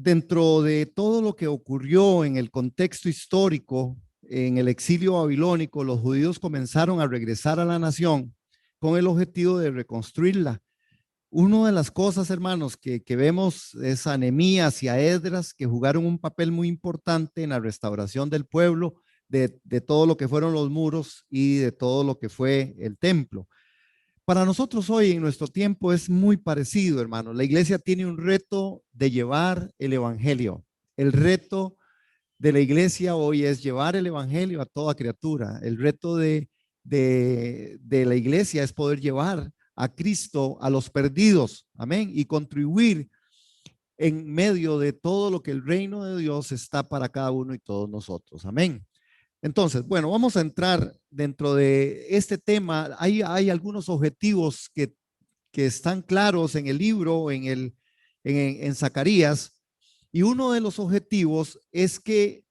Dentro de todo lo que ocurrió en el contexto histórico, en el exilio babilónico, los judíos comenzaron a regresar a la nación con el objetivo de reconstruirla. Una de las cosas, hermanos, que vemos es a Nehemías y a Esdras, que jugaron un papel muy importante en la restauración del pueblo, de todo lo que fueron los muros y de todo lo que fue el templo. Para nosotros hoy en nuestro tiempo es muy parecido, hermano. La iglesia tiene un reto de llevar el evangelio. El reto de la iglesia hoy es llevar el evangelio a toda criatura. El reto de la iglesia es poder llevar a Cristo a los perdidos. Amén. Y contribuir en medio de todo lo que el reino de Dios está para cada uno y todos nosotros. Amén. Entonces, bueno, vamos a entrar dentro de este tema. Hay algunos objetivos que están claros en el libro, en Zacarías, y uno de los objetivos es que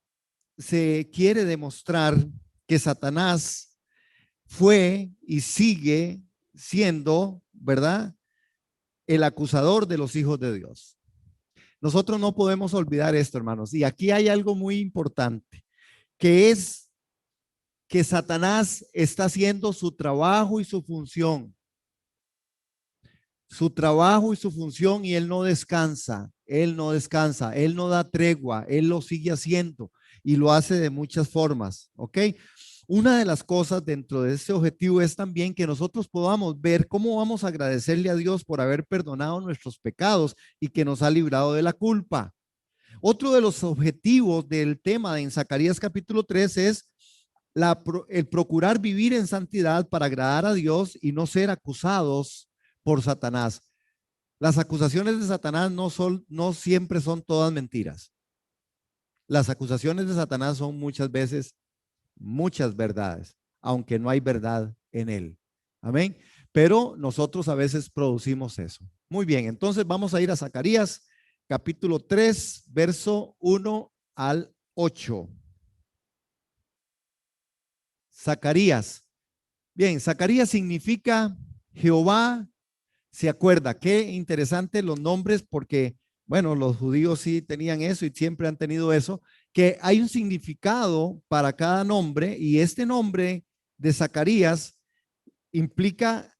se quiere demostrar que Satanás fue y sigue siendo, ¿verdad?, el acusador de los hijos de Dios. Nosotros no podemos olvidar esto, hermanos, y aquí hay algo muy importante, que es que Satanás está haciendo su trabajo y su función. Su trabajo y su función, y él no descansa, él no descansa, él no da tregua, él lo sigue haciendo y lo hace de muchas formas, ¿ok? Una de las cosas dentro de este objetivo es también que nosotros podamos ver cómo vamos a agradecerle a Dios por haber perdonado nuestros pecados y que nos ha librado de la culpa. Otro de los objetivos del tema en Zacarías capítulo 3 es el procurar vivir en santidad para agradar a Dios y no ser acusados por Satanás. Las acusaciones de Satanás no siempre son todas mentiras. Las acusaciones de Satanás son muchas veces muchas verdades, aunque no hay verdad en él. Amén. Pero nosotros a veces producimos eso. Muy bien, entonces vamos a ir a Zacarías capítulo 3, verso 1 al 8. Zacarías. Bien, Zacarías significa Jehová se acuerda. Qué interesante los nombres, porque, bueno, los judíos sí tenían eso y siempre han tenido eso, que hay un significado para cada nombre, y este nombre de Zacarías implica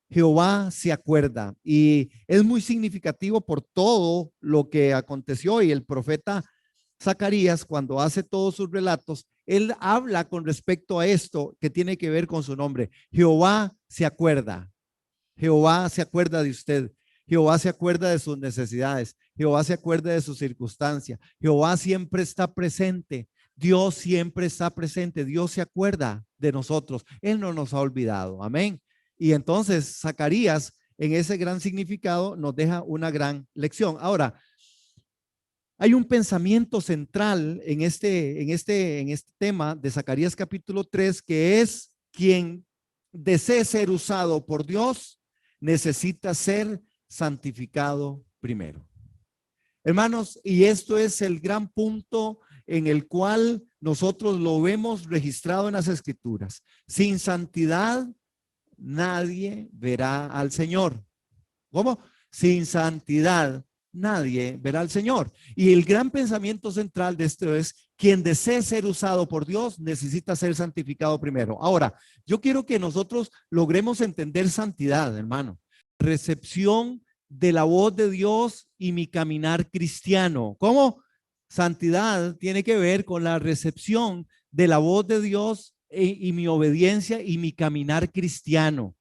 Jehová se acuerda, y es muy significativo por todo lo que aconteció. Y el profeta Zacarías, cuando hace todos sus relatos, él habla con respecto a esto que tiene que ver con su nombre. Jehová se acuerda. Jehová se acuerda de usted. Jehová se acuerda de sus necesidades. Jehová se acuerda de su circunstancia. Jehová siempre está presente. Dios siempre está presente. Dios se acuerda de nosotros. Él no nos ha olvidado. Amén. Y entonces Zacarías, en ese gran significado, nos deja una gran lección. Ahora, hay un pensamiento central en este tema de Zacarías capítulo 3, que es: quien desee ser usado por Dios necesita ser santificado primero. Hermanos, y esto es el gran punto en el cual nosotros lo vemos registrado en las escrituras. Sin santidad nadie verá al Señor. ¿Cómo? Sin santidad nadie verá al Señor. Y el gran pensamiento central de esto es: quien desee ser usado por Dios necesita ser santificado primero. Ahora, yo quiero que nosotros logremos entender santidad, hermano. Recepción de la voz de Dios y mi caminar cristiano. ¿Cómo? Santidad tiene que ver con la recepción de la voz de Dios y mi obediencia y mi caminar cristiano.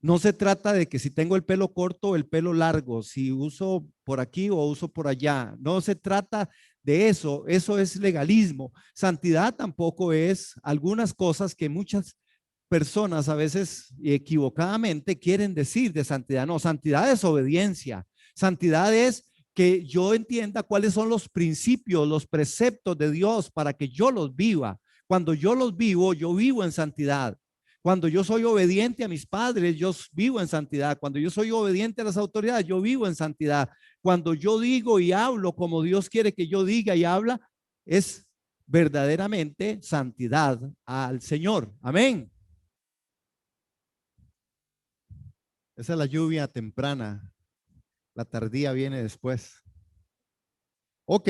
No se trata de que si tengo el pelo corto o el pelo largo, si uso por aquí o uso por allá. No se trata de eso. Eso es legalismo. Santidad tampoco es algunas cosas que muchas personas a veces equivocadamente quieren decir de santidad. No, santidad es obediencia. Santidad es que yo entienda cuáles son los principios, los preceptos de Dios para que yo los viva. Cuando yo los vivo, yo vivo en santidad. Cuando yo soy obediente a mis padres, yo vivo en santidad. Cuando yo soy obediente a las autoridades, yo vivo en santidad. Cuando yo digo y hablo como Dios quiere que yo diga y habla, es verdaderamente santidad al Señor. Amén. Esa es la lluvia temprana. La tardía viene después. Ok,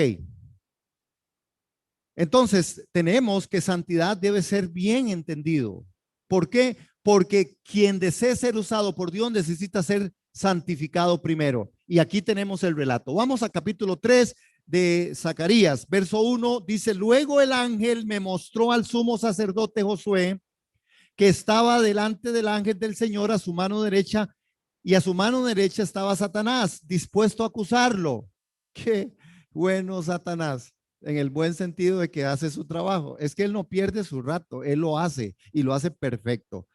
entonces tenemos que santidad debe ser bien entendido. ¿Por qué? Porque quien desee ser usado por Dios necesita ser santificado primero. Y aquí tenemos el relato. Vamos a capítulo 3 de Zacarías, verso 1, dice: luego el ángel me mostró al sumo sacerdote Josué, que estaba delante del ángel del Señor a su mano derecha, y a su mano derecha estaba Satanás, dispuesto a acusarlo. Qué bueno Satanás, en el buen sentido de que hace su trabajo. Es que él no pierde su rato, él lo hace y lo hace perfecto.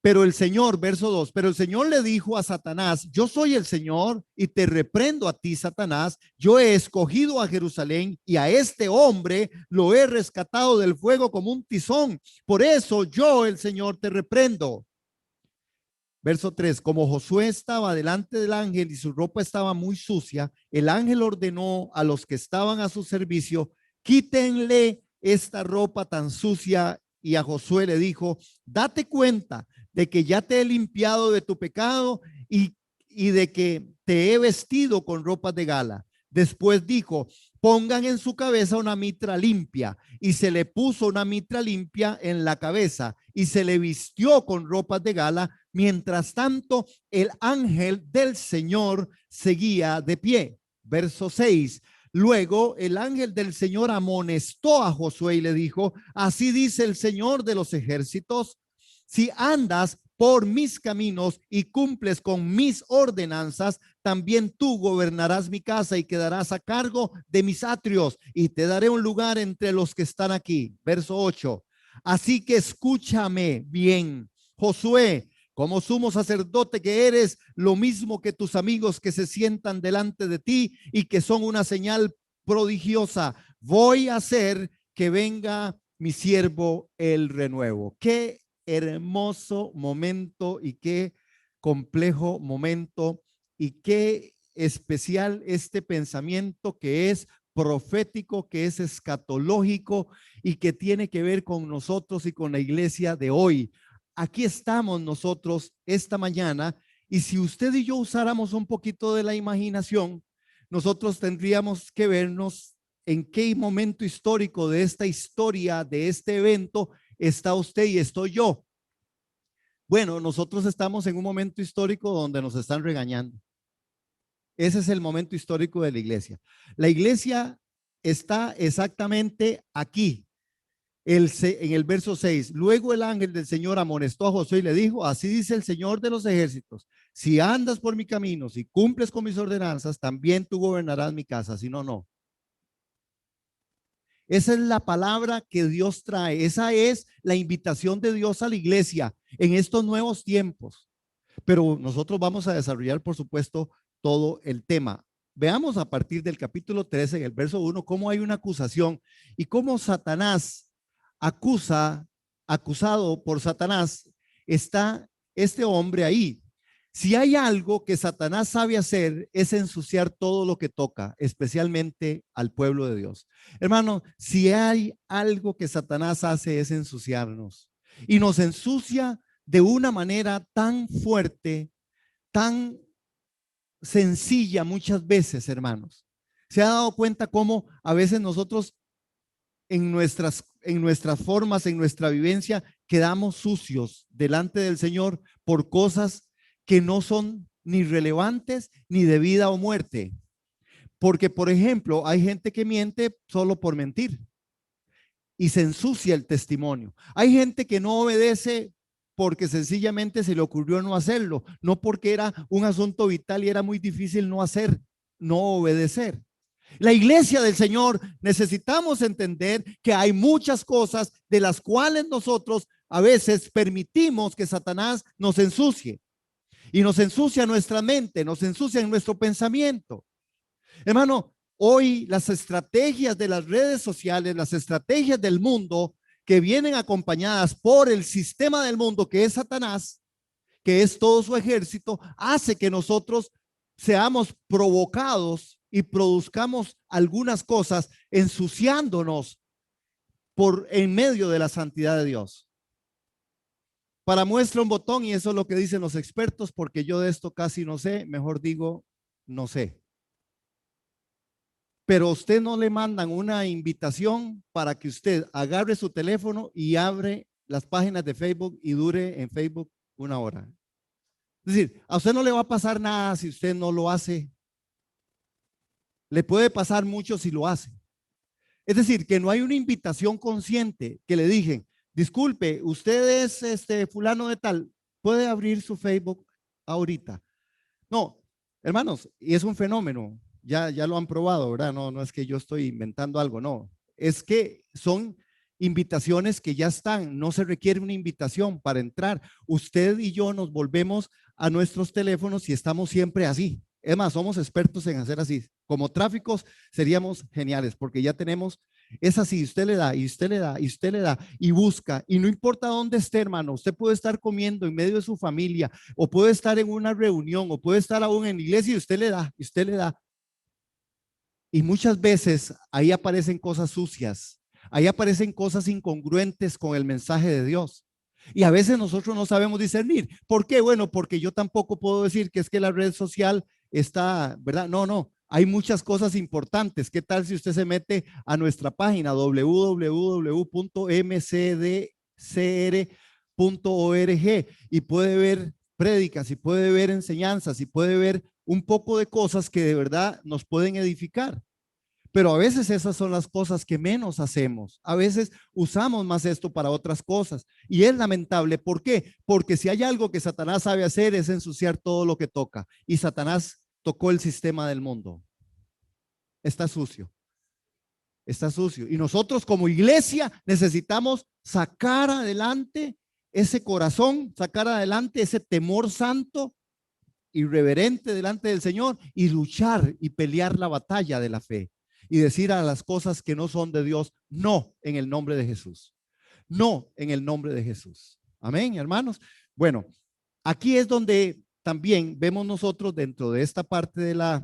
Pero el Señor, verso 2, pero el Señor le dijo a Satanás: yo soy el Señor y te reprendo a ti, Satanás. Yo he escogido a Jerusalén y a este hombre lo he rescatado del fuego como un tizón. Por eso yo, el Señor, te reprendo. Verso 3, como Josué estaba delante del ángel y su ropa estaba muy sucia, el ángel ordenó a los que estaban a su servicio: quítenle esta ropa tan sucia. Y a Josué le dijo: date cuenta de que ya te he limpiado de tu pecado y de que te he vestido con ropas de gala. Después dijo: pongan en su cabeza una mitra limpia. Y se le puso una mitra limpia en la cabeza y se le vistió con ropas de gala. Mientras tanto, el ángel del Señor seguía de pie. Verso 6. Luego el ángel del Señor amonestó a Josué y le dijo: así dice el Señor de los ejércitos, si andas por mis caminos y cumples con mis ordenanzas, también tú gobernarás mi casa y quedarás a cargo de mis atrios, y te daré un lugar entre los que están aquí. Verso 8. Así que escúchame bien, Josué, como sumo sacerdote que eres, lo mismo que tus amigos que se sientan delante de ti y que son una señal prodigiosa. Voy a hacer que venga mi siervo el renuevo. Qué hermoso momento y qué complejo momento y qué especial este pensamiento que es profético, que es escatológico y que tiene que ver con nosotros y con la iglesia de hoy. Aquí estamos nosotros esta mañana, y si usted y yo usáramos un poquito de la imaginación, nosotros tendríamos que vernos en qué momento histórico de esta historia, de este evento, está usted y estoy yo. Bueno, nosotros estamos en un momento histórico donde nos están regañando. Ese es el momento histórico de la iglesia. La iglesia está exactamente aquí, en el verso 6. Luego el ángel del Señor amonestó a Josué y le dijo: así dice el Señor de los ejércitos, si andas por mi camino, si cumples con mis ordenanzas, también tú gobernarás mi casa. Si no, no. Esa es la palabra que Dios trae. Esa es la invitación de Dios a la iglesia en estos nuevos tiempos. Pero nosotros vamos a desarrollar, por supuesto, todo el tema. Veamos a partir del capítulo 13, en el verso 1, cómo hay una acusación y cómo Satanás acusado por Satanás, está este hombre ahí. Si hay algo que Satanás sabe hacer, es ensuciar todo lo que toca, especialmente al pueblo de Dios. Hermano, si hay algo que Satanás hace, es ensuciarnos. Y nos ensucia de una manera tan fuerte, tan sencilla muchas veces, hermanos. ¿Se ha dado cuenta cómo a veces nosotros en nuestras formas, en nuestra vivencia, quedamos sucios delante del Señor por cosas que no son ni relevantes ni de vida o muerte? Porque, por ejemplo, hay gente que miente solo por mentir y se ensucia el testimonio. Hay gente que no obedece porque sencillamente se le ocurrió no hacerlo, no porque era un asunto vital y era muy difícil no hacer, no obedecer. La iglesia del Señor necesitamos entender que hay muchas cosas de las cuales nosotros a veces permitimos que Satanás nos ensucie, y nos ensucia nuestra mente, nos ensucia en nuestro pensamiento. Hermano, hoy las estrategias de las redes sociales, las estrategias del mundo que vienen acompañadas por el sistema del mundo que es Satanás, que es todo su ejército, hace que nosotros seamos provocados y produzcamos algunas cosas ensuciándonos en medio de la santidad de Dios. Para muestra un botón, y eso es lo que dicen los expertos, porque yo de esto casi no sé, mejor digo, no sé. pero a usted no le mandan una invitación para que usted agarre su teléfono y abre las páginas de Facebook y dure en Facebook 1 hora. Es decir, a usted no le va a pasar nada si usted no lo hace. Le puede pasar mucho si lo hace. Es decir, que no hay una invitación consciente que le digan, disculpe, usted es fulano de tal, puede abrir su Facebook ahorita. No, hermanos, y es un fenómeno, ya lo han probado, ¿verdad? No es que yo estoy inventando algo, no. Es que son invitaciones que ya están, no se requiere una invitación para entrar. Usted y yo nos volvemos a nuestros teléfonos y estamos siempre así. Es más, somos expertos en hacer así. Como tráficos seríamos geniales porque ya tenemos, es así, usted le da y usted le da y usted le da y busca y no importa dónde esté, hermano, usted puede estar comiendo en medio de su familia o puede estar en una reunión o puede estar aún en la iglesia y usted le da y usted le da. Y muchas veces ahí aparecen cosas sucias, ahí aparecen cosas incongruentes con el mensaje de Dios. Y a veces nosotros no sabemos discernir. ¿Por qué? Bueno, porque yo tampoco puedo decir que es que la red social está, ¿verdad? No. Hay muchas cosas importantes. ¿Qué tal si usted se mete a nuestra página www.mcdcr.org y puede ver prédicas y puede ver enseñanzas y puede ver un poco de cosas que de verdad nos pueden edificar? Pero a veces esas son las cosas que menos hacemos. A veces usamos más esto para otras cosas. Y es lamentable. ¿Por qué? Porque si hay algo que Satanás sabe hacer es ensuciar todo lo que toca. Y Satanás tocó el sistema del mundo. Está sucio. Está sucio. Y nosotros como iglesia necesitamos sacar adelante ese corazón, sacar adelante ese temor santo, irreverente delante del Señor y luchar y pelear la batalla de la fe y decir a las cosas que no son de Dios, no en el nombre de Jesús. No en el nombre de Jesús. Amén, hermanos. Bueno, aquí es donde también vemos nosotros dentro de esta parte de la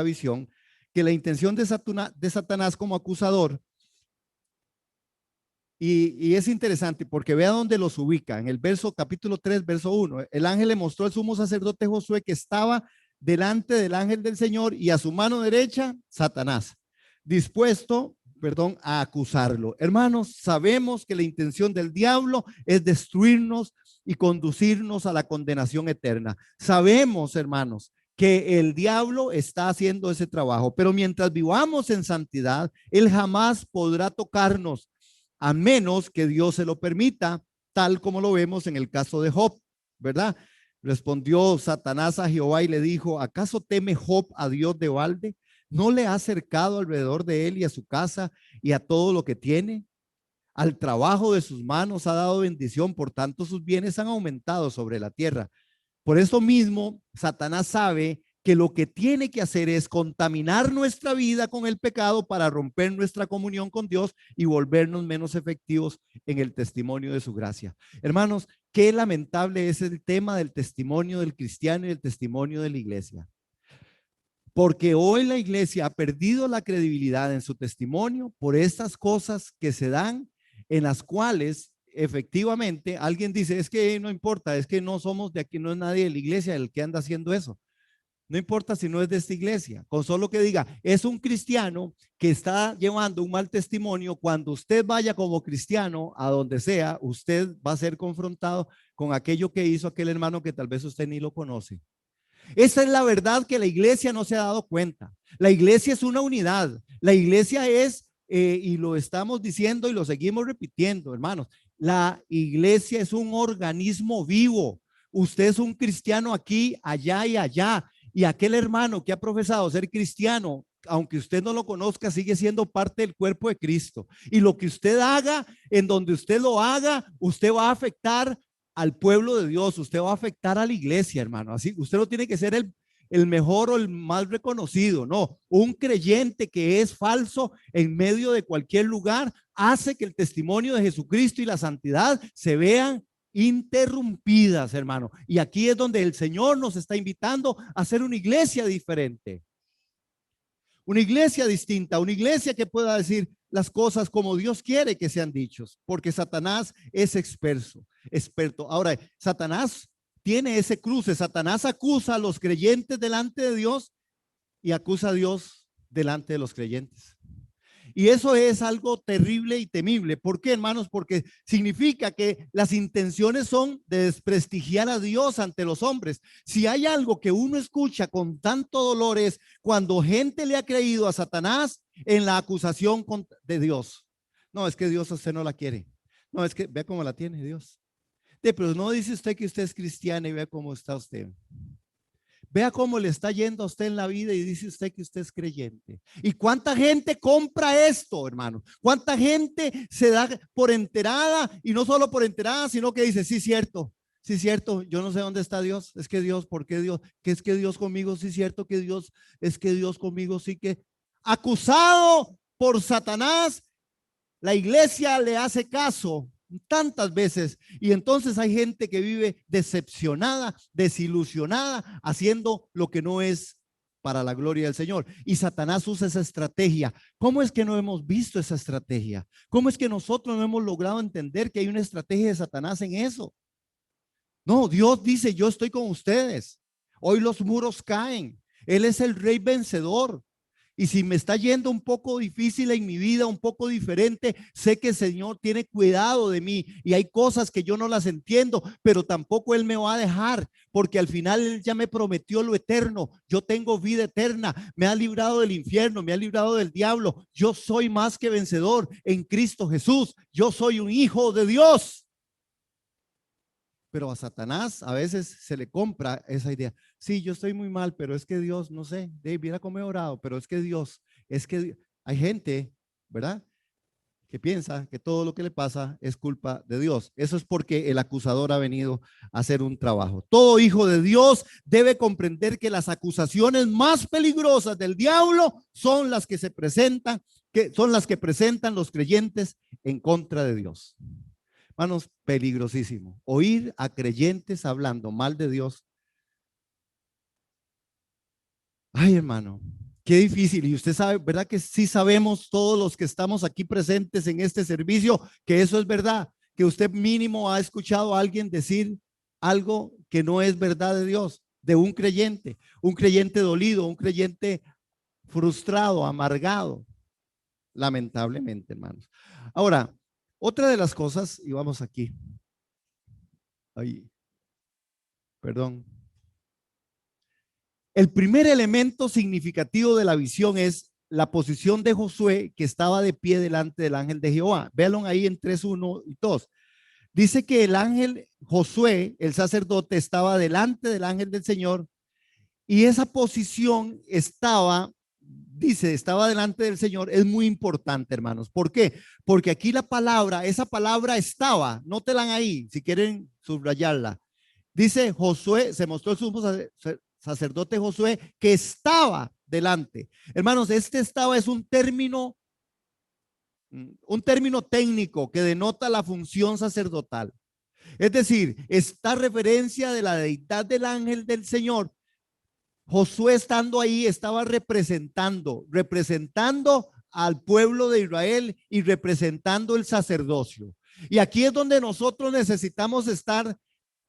visión que la intención de Satanás como acusador, y es interesante porque vea dónde los ubica. En el capítulo 3, verso 1, el ángel le mostró al sumo sacerdote Josué que estaba delante del ángel del Señor y a su mano derecha, Satanás, dispuesto, a acusarlo. Hermanos, sabemos que la intención del diablo es destruirnos y conducirnos a la condenación eterna. Sabemos, hermanos, que el diablo está haciendo ese trabajo, pero mientras vivamos en santidad, él jamás podrá tocarnos a menos que Dios se lo permita, tal como lo vemos en el caso de Job, ¿verdad? Respondió Satanás a Jehová y le dijo, ¿acaso teme Job a Dios de balde? ¿No le ha acercado alrededor de él y a su casa y a todo lo que tiene? Al trabajo de sus manos ha dado bendición, por tanto sus bienes han aumentado sobre la tierra. Por eso mismo, Satanás sabe que lo que tiene que hacer es contaminar nuestra vida con el pecado para romper nuestra comunión con Dios y volvernos menos efectivos en el testimonio de su gracia. Hermanos, qué lamentable es el tema del testimonio del cristiano y el testimonio de la iglesia. Porque hoy la iglesia ha perdido la credibilidad en su testimonio por estas cosas que se dan, en las cuales efectivamente alguien dice, es que no importa, es que no somos de aquí, no es nadie de la iglesia el que anda haciendo eso. No importa si no es de esta iglesia, con solo que diga, es un cristiano que está llevando un mal testimonio. Cuando usted vaya como cristiano a donde sea, usted va a ser confrontado con aquello que hizo aquel hermano que tal vez usted ni lo conoce. Esa es la verdad que la iglesia no se ha dado cuenta. La iglesia es una unidad. La iglesia es, y lo estamos diciendo y lo seguimos repitiendo, hermanos, la iglesia es un organismo vivo. Usted es un cristiano aquí, allá y allá. Y aquel hermano que ha profesado ser cristiano, aunque usted no lo conozca, sigue siendo parte del cuerpo de Cristo. Y lo que usted haga, en donde usted lo haga, usted va a afectar al pueblo de Dios, usted va a afectar a la iglesia, hermano. Así, usted no tiene que ser el mejor o el más reconocido, no. Un creyente que es falso en medio de cualquier lugar hace que el testimonio de Jesucristo y la santidad se vean interrumpidas, hermano. Y aquí es donde el Señor nos está invitando a hacer una iglesia diferente, una iglesia distinta, una iglesia que pueda decir las cosas como Dios quiere que sean dichos, porque Satanás es experto. Ahora, Satanás tiene ese cruce. Satanás acusa a los creyentes delante de Dios y acusa a Dios delante de los creyentes. Y eso es algo terrible y temible. ¿Por qué, hermanos? Porque significa que las intenciones son de desprestigiar a Dios ante los hombres. Si hay algo que uno escucha con tanto dolor es cuando gente le ha creído a Satanás en la acusación de Dios. No, es que Dios a usted no la quiere. No, es que vea cómo la tiene Dios. Pero no dice usted que usted es cristiana y vea cómo está usted. Vea cómo le está yendo a usted en la vida y dice usted que usted es creyente. ¿Y cuánta gente compra esto, hermano? ¿Cuánta gente se da por enterada? Y no solo por enterada, sino que dice, sí, cierto, yo no sé dónde está Dios. Es que Dios, ¿por qué Dios? Que es que Dios conmigo, sí, cierto que Dios, es que Dios conmigo, sí que. Acusado por Satanás, la iglesia le hace caso tantas veces y entonces hay gente que vive decepcionada, desilusionada, haciendo lo que no es para la gloria del Señor. Y Satanás usa esa estrategia. ¿Cómo es que no hemos visto esa estrategia? ¿Cómo es que nosotros no hemos logrado entender que hay una estrategia de Satanás en eso? No, Dios dice, yo estoy con ustedes. Hoy los muros caen. Él es el rey vencedor. Y si me está yendo un poco difícil en mi vida, un poco diferente, sé que el Señor tiene cuidado de mí y hay cosas que yo no las entiendo, pero tampoco Él me va a dejar, porque al final Él ya me prometió lo eterno. Yo tengo vida eterna, me ha librado del infierno, me ha librado del diablo. Yo soy más que vencedor en Cristo Jesús. Yo soy un hijo de Dios. Pero a Satanás a veces se le compra esa idea. Sí, yo estoy muy mal, pero es que Dios, no sé, Dave, mira cómo he orado, pero es que Dios, es que hay gente, ¿verdad?, que piensa que todo lo que le pasa es culpa de Dios. Eso es porque el acusador ha venido a hacer un trabajo. Todo hijo de Dios debe comprender que las acusaciones más peligrosas del diablo son las que se presentan, que son las que presentan los creyentes en contra de Dios. Hermanos, peligrosísimo. Oír a creyentes hablando mal de Dios. Ay, hermano, qué difícil. Y usted sabe, ¿verdad que sí sabemos todos los que estamos aquí presentes en este servicio que eso es verdad? Que usted mínimo ha escuchado a alguien decir algo que no es verdad de Dios, de un creyente dolido, un creyente frustrado, amargado, lamentablemente, hermanos. Ahora, otra de las cosas, y vamos aquí. Ay, perdón. El primer elemento significativo de la visión es la posición de Josué, que estaba de pie delante del ángel de Jehová. Véanlo ahí en 3:1 y 2. Dice que el ángel Josué, el sacerdote, estaba delante del ángel del Señor y esa posición estaba, dice, estaba delante del Señor. Es muy importante, hermanos. ¿Por qué? Porque aquí la palabra, esa palabra estaba, nótela ahí, si quieren subrayarla. Dice Josué, se mostró el sumo sacerdote Josué que estaba delante. Hermanos, este estaba es un término técnico que denota la función sacerdotal. Es decir, esta referencia de la deidad del ángel del Señor. Josué estando ahí estaba representando al pueblo de Israel y representando el sacerdocio. Y aquí es donde nosotros necesitamos estar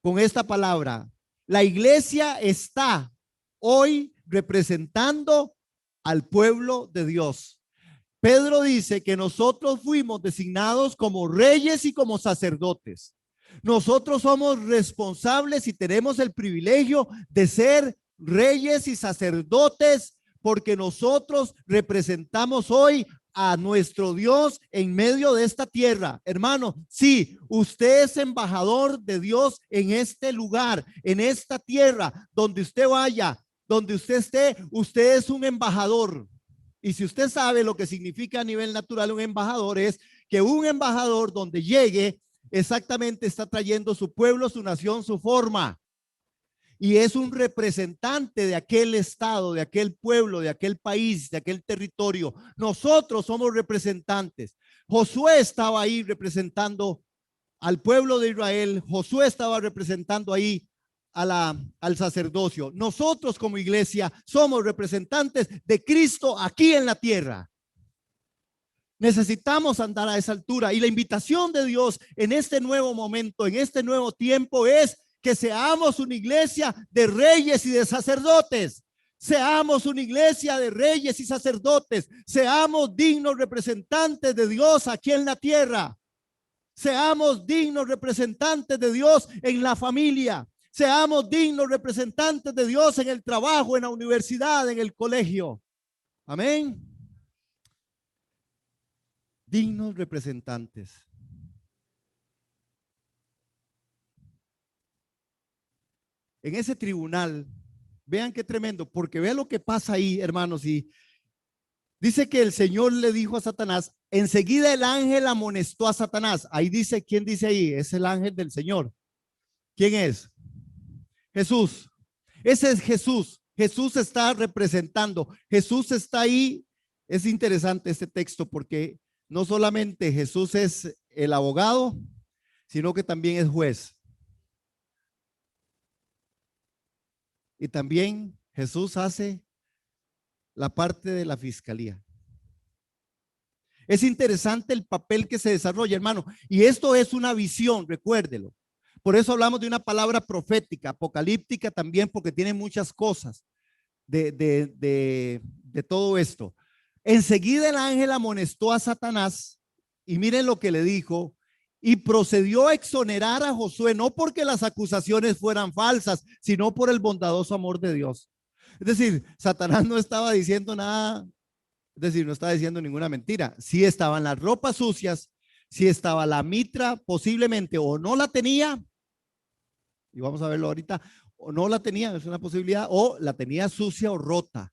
con esta palabra. La iglesia está hoy representando al pueblo de Dios. Pedro dice que nosotros fuimos designados como reyes y como sacerdotes. Nosotros somos responsables y tenemos el privilegio de ser reyes y sacerdotes porque nosotros representamos hoy a nuestro Dios en medio de esta tierra. Hermano, sí, usted es embajador de Dios en este lugar, en esta tierra, donde usted vaya, donde usted esté, usted es un embajador. Y si usted sabe lo que significa a nivel natural un embajador, es que un embajador donde llegue exactamente está trayendo su pueblo, su nación, su forma. Y es un representante de aquel estado, de aquel pueblo, de aquel país, de aquel territorio. Nosotros somos representantes. Josué estaba ahí representando al pueblo de Israel. Josué estaba representando ahí al sacerdocio. Nosotros como iglesia somos representantes de Cristo aquí en la tierra. Necesitamos andar a esa altura y la invitación de Dios en este nuevo momento, en este nuevo tiempo es que seamos una iglesia de reyes y de sacerdotes. Seamos una iglesia de reyes y sacerdotes. Seamos dignos representantes de Dios aquí en la tierra. Seamos dignos representantes de Dios en la familia. Seamos dignos representantes de Dios en el trabajo, en la universidad, en el colegio. Amén. Dignos representantes. En ese tribunal, vean qué tremendo, porque vean lo que pasa ahí, hermanos, y dice que el Señor le dijo a Satanás, enseguida el ángel amonestó a Satanás. Ahí dice, ¿quién dice ahí? Es el ángel del Señor. ¿Quién es? Jesús. Ese es Jesús. Jesús está representando. Jesús está ahí. Es interesante este texto porque no solamente Jesús es el abogado, sino que también es juez. Y también Jesús hace la parte de la fiscalía. Es interesante el papel que se desarrolla, hermano. Y esto es una visión, recuérdelo. Por eso hablamos de una palabra profética, apocalíptica también, porque tiene muchas cosas de todo esto. Enseguida el ángel amonestó a Satanás y miren lo que le dijo. Y procedió a exonerar a Josué, no porque las acusaciones fueran falsas, sino por el bondadoso amor de Dios. Es decir, Satanás no estaba diciendo nada, es decir, no estaba diciendo ninguna mentira. Sí estaban las ropas sucias, sí estaba la mitra, posiblemente o no la tenía, y vamos a verlo ahorita, o no la tenía, es una posibilidad, o la tenía sucia o rota.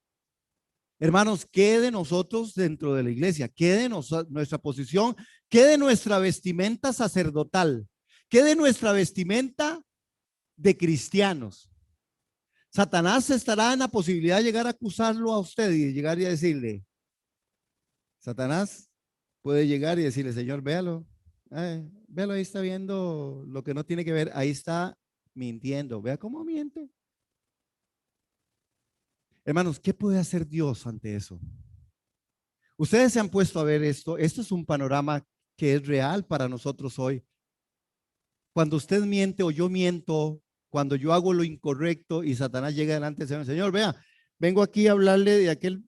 Hermanos, ¿qué de nosotros dentro de la iglesia? ¿Qué de nuestra posición? ¿Qué de nuestra vestimenta sacerdotal? ¿Qué de nuestra vestimenta de cristianos? Satanás estará en la posibilidad de llegar a acusarlo a usted y llegar y a decirle, Satanás puede llegar y decirle, Señor, véalo, véalo, ahí está viendo lo que no tiene que ver, ahí está mintiendo, vea cómo miente. Hermanos, ¿qué puede hacer Dios ante eso? Ustedes se han puesto a ver esto. Esto es un panorama que es real para nosotros hoy. Cuando usted miente o yo miento, cuando yo hago lo incorrecto y Satanás llega delante del Señor, Señor, vea, vengo aquí a hablarle de aquel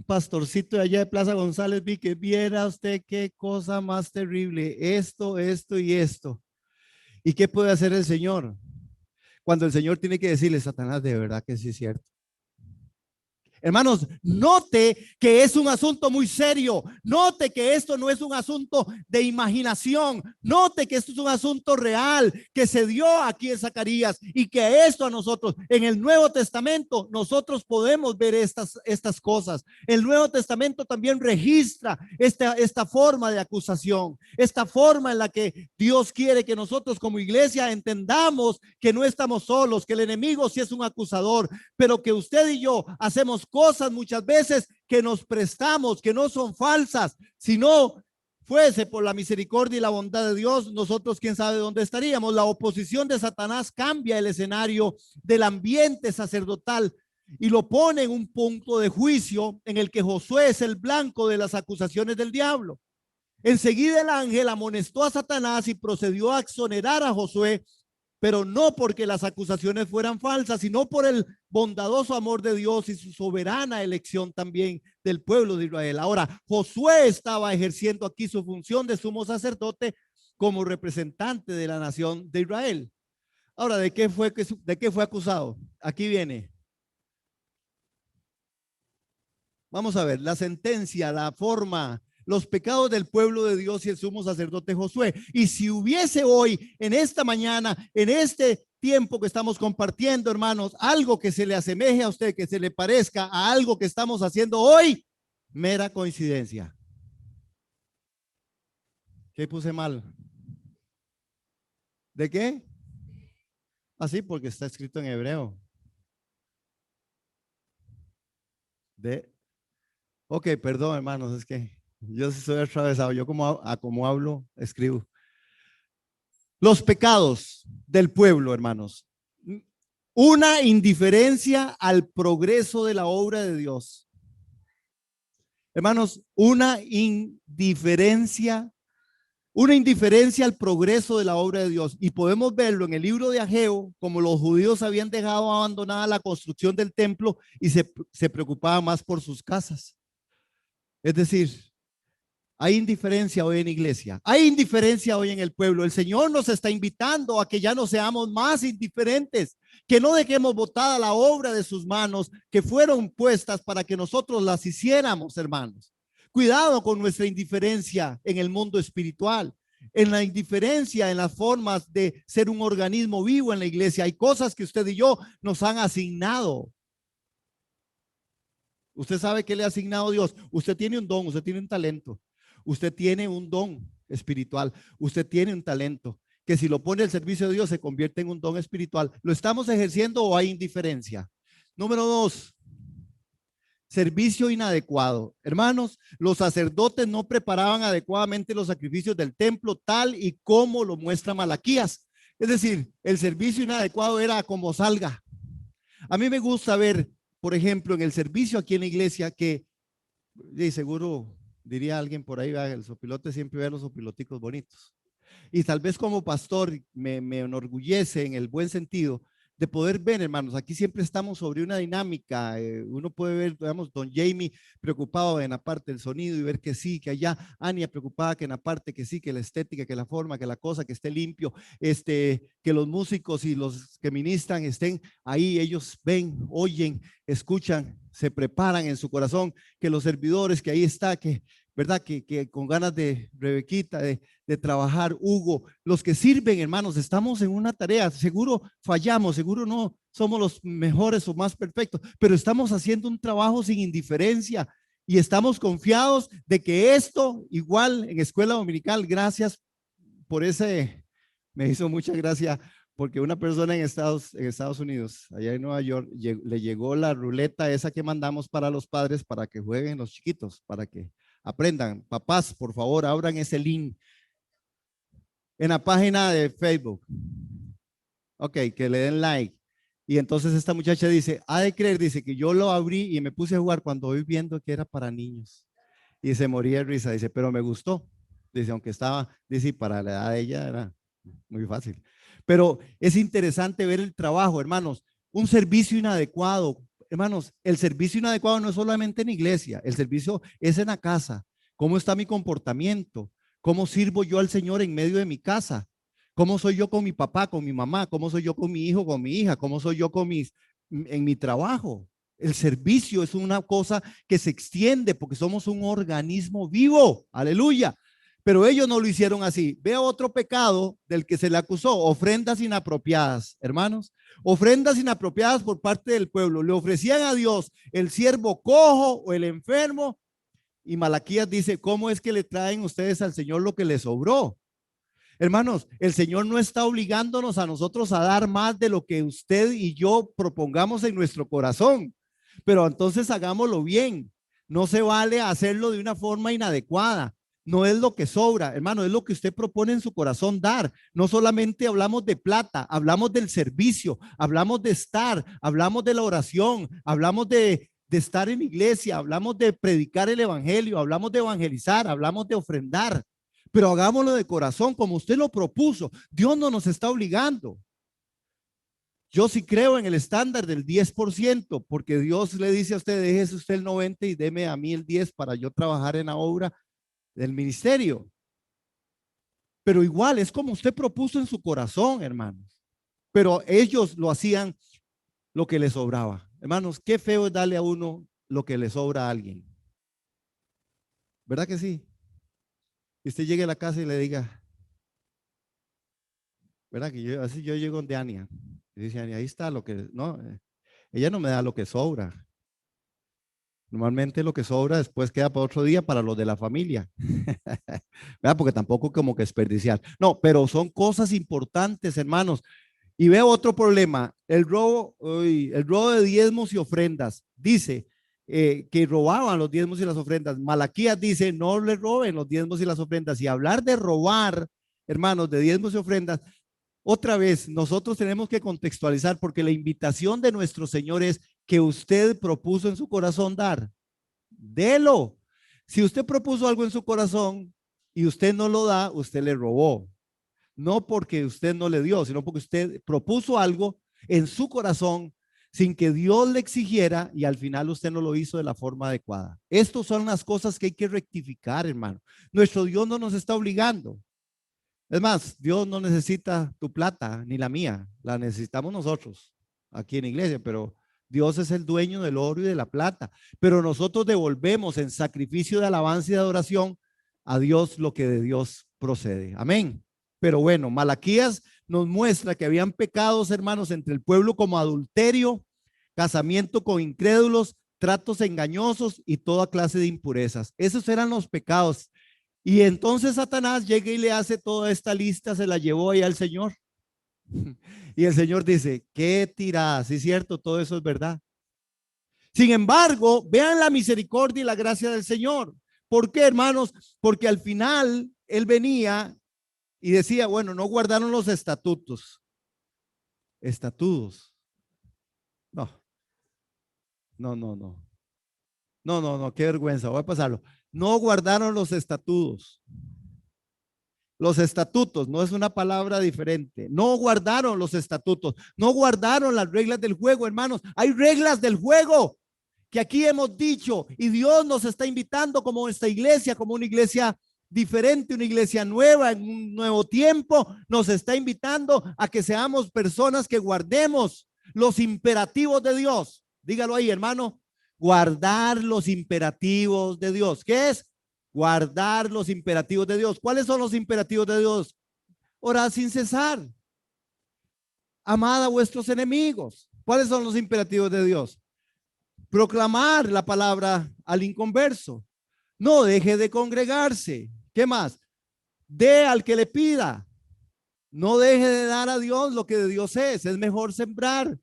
pastorcito de allá de Plaza González, vi que viera usted qué cosa más terrible, esto y esto. ¿Y qué puede hacer el Señor? Cuando el Señor tiene que decirle, Satanás, de verdad que sí es cierto. Hermanos, note que es un asunto muy serio. Note que esto no es un asunto de imaginación. Note que esto es un asunto real que se dio aquí en Zacarías y que esto a nosotros en el Nuevo Testamento nosotros podemos ver estas cosas. El Nuevo Testamento también registra esta forma de acusación, esta forma en la que Dios quiere que nosotros como iglesia entendamos que no estamos solos, que el enemigo sí es un acusador, pero que usted y yo hacemos cosas muchas veces que nos prestamos, que no son falsas. Si no fuese por la misericordia y la bondad de Dios, nosotros quién sabe dónde estaríamos. La oposición de Satanás cambia el escenario del ambiente sacerdotal y lo pone en un punto de juicio en el que Josué es el blanco de las acusaciones del diablo. Enseguida el ángel amonestó a Satanás y procedió a exonerar a Josué, pero no porque las acusaciones fueran falsas, sino por el bondadoso amor de Dios y su soberana elección también del pueblo de Israel. Ahora, Josué estaba ejerciendo aquí su función de sumo sacerdote como representante de la nación de Israel. Ahora, ¿de qué fue acusado? Aquí viene. Vamos a ver, la sentencia, la forma, los pecados del pueblo de Dios y el sumo sacerdote Josué. Y si hubiese hoy, en esta mañana, en este tiempo que estamos compartiendo, hermanos, algo que se le asemeje a usted, que se le parezca a algo que estamos haciendo hoy, mera coincidencia. ¿Qué puse mal? ¿De qué? Así, porque está escrito en hebreo. Ok, perdón, hermanos, es que yo sí soy atravesado. Yo como hablo, escribo. Los pecados del pueblo, hermanos. Una indiferencia al progreso de la obra de Dios. Hermanos, una indiferencia Una indiferencia al progreso de la obra de Dios. Y podemos verlo en el libro de Ageo, como los judíos habían dejado abandonada la construcción del templo y se preocupaban más por sus casas. Es decir, hay indiferencia hoy en la iglesia, hay indiferencia hoy en el pueblo. El Señor nos está invitando a que ya no seamos más indiferentes, que no dejemos botada la obra de sus manos que fueron puestas para que nosotros las hiciéramos, hermanos. Cuidado con nuestra indiferencia en el mundo espiritual, en la indiferencia en las formas de ser un organismo vivo en la iglesia. Hay cosas que usted y yo nos han asignado. Usted sabe que le ha asignado Dios. Usted tiene un don, usted tiene un talento. Usted tiene un don espiritual, usted tiene un talento que si lo pone al servicio de Dios se convierte en un don espiritual. ¿Lo estamos ejerciendo o hay indiferencia? Número 2, servicio inadecuado. Hermanos, los sacerdotes no preparaban adecuadamente los sacrificios del templo tal y como lo muestra Malaquías. Es decir, el servicio inadecuado era como salga. A mí me gusta ver, por ejemplo, en el servicio aquí en la iglesia que seguro diría alguien por ahí, el sopilote siempre ve los sopiloticos bonitos. Y tal vez como pastor me enorgullece en el buen sentido de poder ver, hermanos, aquí siempre estamos sobre una dinámica. Uno puede ver, digamos, don Jamie preocupado en la parte del sonido y ver que sí, que allá Ania preocupada que en la parte que sí, que la estética, que la forma, que la cosa, que esté limpio, que los músicos y los que ministran estén ahí, ellos ven, oyen, escuchan, se preparan en su corazón, que los servidores que ahí está, que ¿verdad? Que con ganas de Rebequita, de trabajar, Hugo, los que sirven, hermanos, estamos en una tarea, seguro fallamos, seguro no somos los mejores o más perfectos, pero estamos haciendo un trabajo sin indiferencia y estamos confiados de que esto, igual en escuela dominical, gracias por ese, me hizo mucha gracia porque una persona en Estados Unidos, allá en Nueva York, le llegó la ruleta esa que mandamos para los padres para que jueguen los chiquitos, para que aprendan. Papás, por favor, abran ese link en la página de Facebook. Ok, que le den like. Y entonces esta muchacha dice, ha de creer, dice que yo lo abrí y me puse a jugar cuando voy viendo que era para niños. Y se moría de risa, dice, pero me gustó. Dice, aunque estaba, dice, para la edad de ella era muy fácil. Pero es interesante ver el trabajo, hermanos, un servicio inadecuado. Hermanos, el servicio inadecuado no es solamente en iglesia, el servicio es en la casa. ¿Cómo está mi comportamiento? ¿Cómo sirvo yo al Señor en medio de mi casa? ¿Cómo soy yo con mi papá, con mi mamá? ¿Cómo soy yo con mi hijo, con mi hija? ¿Cómo soy yo en mi trabajo? El servicio es una cosa que se extiende porque somos un organismo vivo. Aleluya. Pero ellos no lo hicieron así. Veo otro pecado del que se le acusó, ofrendas inapropiadas, hermanos. Ofrendas inapropiadas por parte del pueblo. Le ofrecían a Dios el siervo cojo o el enfermo. Y Malaquías dice, ¿cómo es que le traen ustedes al Señor lo que le sobró? Hermanos, el Señor no está obligándonos a nosotros a dar más de lo que usted y yo propongamos en nuestro corazón. Pero entonces hagámoslo bien. No se vale hacerlo de una forma inadecuada. No es lo que sobra, hermano, es lo que usted propone en su corazón dar. No solamente hablamos de plata, hablamos del servicio, hablamos de estar, hablamos de la oración, hablamos de estar en iglesia, hablamos de predicar el evangelio, hablamos de evangelizar, hablamos de ofrendar, pero hagámoslo de corazón como usted lo propuso. Dios no nos está obligando. Yo sí creo en el estándar del 10%, porque Dios le dice a usted, déjese usted el 90 y deme a mí el 10 para yo trabajar en la obra del ministerio. Pero igual es como usted propuso en su corazón, hermanos. Pero ellos lo hacían lo que les sobraba. Hermanos, qué feo es darle a uno lo que le sobra a alguien. ¿Verdad que sí? Que usted llegue a la casa y le diga, ¿verdad? Que así yo llego donde Ania. Y dice Ania, ahí está lo que, no, ella no me da lo que sobra. Normalmente lo que sobra después queda para otro día para los de la familia. ¿Verdad? Porque tampoco como que desperdiciar. No, pero son cosas importantes, hermanos. Y veo otro problema, el robo de diezmos y ofrendas. Dice que robaban los diezmos y las ofrendas. Malaquías dice, no le roben los diezmos y las ofrendas. Y hablar de robar, hermanos, de diezmos y ofrendas, otra vez, nosotros tenemos que contextualizar porque la invitación de nuestro Señor es que usted propuso en su corazón dar. Delo. Si usted propuso algo en su corazón y usted no lo da, usted le robó. No porque usted no le dio, sino porque usted propuso algo en su corazón sin que Dios le exigiera y al final usted no lo hizo de la forma adecuada. Estas son las cosas que hay que rectificar, hermano. Nuestro Dios no nos está obligando. Es más, Dios no necesita tu plata ni la mía, la necesitamos nosotros aquí en la iglesia, pero Dios es el dueño del oro y de la plata. Pero nosotros devolvemos en sacrificio de alabanza y de adoración a Dios lo que de Dios procede. Amén. Pero bueno, Malaquías nos muestra que habían pecados, hermanos, entre el pueblo como adulterio, casamiento con incrédulos, tratos engañosos y toda clase de impurezas. Esos eran los pecados. Y entonces Satanás llega y le hace toda esta lista, se la llevó ahí al Señor. Y el Señor dice, qué tirada, sí es cierto, todo eso es verdad. Sin embargo, vean la misericordia y la gracia del Señor. ¿Por qué, hermanos? Porque al final Él venía y decía, bueno, no guardaron los estatutos. Estatutos. No, no, no, no. No, no, no, qué vergüenza, voy a pasarlo. No guardaron los estatutos. Los estatutos, no es una palabra diferente. No guardaron los estatutos, no guardaron las reglas del juego, hermanos. Hay reglas del juego que aquí hemos dicho y Dios nos está invitando como esta iglesia, como una iglesia diferente, una iglesia nueva, en un nuevo tiempo. Nos está invitando a que seamos personas que guardemos los imperativos de Dios. Dígalo ahí, hermano. Guardar los imperativos de Dios. ¿Qué es? Guardar los imperativos de Dios. ¿Cuáles son los imperativos de Dios? Orad sin cesar. Amad a vuestros enemigos. ¿Cuáles son los imperativos de Dios? Proclamar la palabra al inconverso. No deje de congregarse. ¿Qué más? Dé al que le pida. No deje de dar a Dios lo que de Dios es. Es mejor sembrar,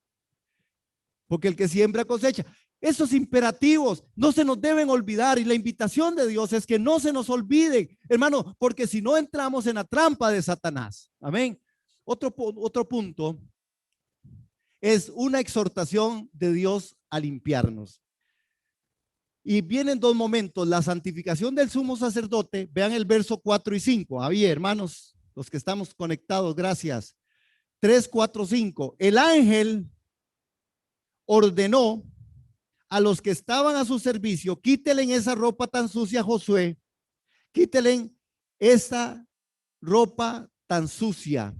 porque el que siembra cosecha. Esos imperativos no se nos deben olvidar y la invitación de Dios es que no se nos olviden, hermano, porque si no entramos en la trampa de Satanás. Amén. Otro punto es una exhortación de Dios a limpiarnos. Y vienen dos momentos, la santificación del sumo sacerdote, vean el verso 4 y 5. Ahí, hermanos, los que estamos conectados, gracias. 3, 4, 5. El ángel ordenó a los que estaban a su servicio, quítelen esa ropa tan sucia, Josué, quítelen esa ropa tan sucia.